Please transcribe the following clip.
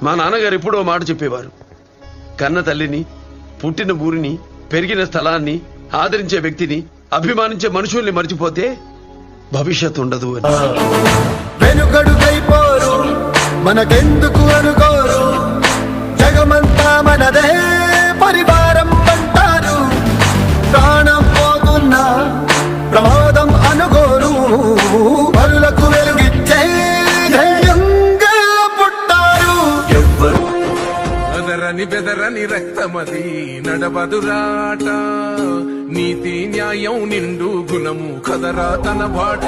మా నాన్నగారు ఎప్పుడో మాట చెప్పేవారు, కన్న తల్లిని, పుట్టిన ఊరిని, పెరిగిన స్థలాన్ని, ఆదరించే వ్యక్తిని, అభిమానించే మనుషుల్ని మర్చిపోతే భవిష్యత్తు ఉండదు అని. వెనుకడుకైపోరు మనకెందుకు అనుకోరు, జగమంతా మనదే పరివారం అంటారు. ప్రాణం పోతున్నా ప్రమాదం అనుకోరు, పరులకు వెలుగిచ్చే ధైర్యంగా పుట్టారు. ఎవ్వరు బెదరని రక్తమది నడవదురాట, నీతి న్యాయం నిండు గుణము కదరా తన బాట.